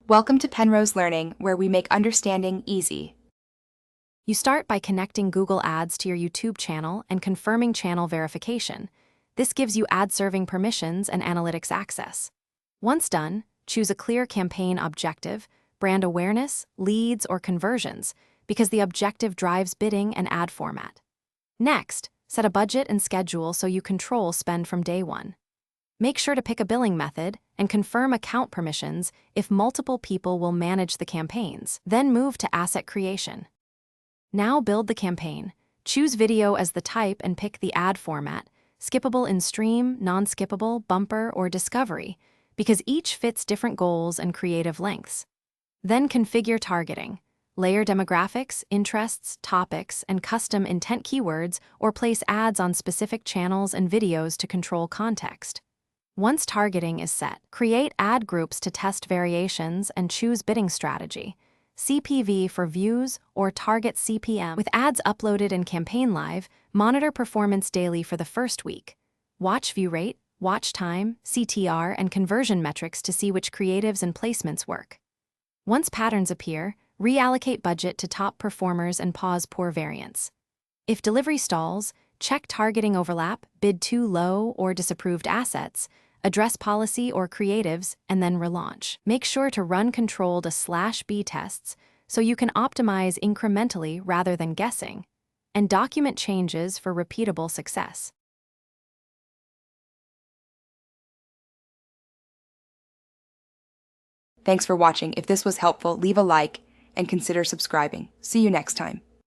Welcome to Penrose Learning, where we make understanding easy. You start by connecting Google Ads to your YouTube channel and confirming channel verification. This gives you ad-serving permissions and analytics access. Once done, choose a clear campaign objective, brand awareness, leads, or conversions, because the objective drives bidding and ad format. Next, set a budget and schedule so you control spend from day one. Make sure to pick a billing method and confirm account permissions if multiple people will manage the campaigns. Then move to asset creation. Now build the campaign. Choose video as the type and pick the ad format, skippable in stream, non-skippable, bumper, or discovery, because each fits different goals and creative lengths. Then configure targeting. Layer demographics, interests, topics, and custom intent keywords, or place ads on specific channels and videos to control context. Once targeting is set, create ad groups to test variations and choose bidding strategy. CPV for views or target CPM. With ads uploaded and campaign live, monitor performance daily for the first week. Watch view rate, watch time, CTR, and conversion metrics to see which creatives and placements work. Once patterns appear, reallocate budget to top performers and pause poor variants. If delivery stalls, check targeting overlap, bid too low, or disapproved assets, address policy or creatives, and then relaunch. Make sure to run controlled /B tests so you can optimize incrementally rather than guessing, and document changes for repeatable success. Thanks for watching. If this was helpful, leave a like and consider subscribing. See you next time.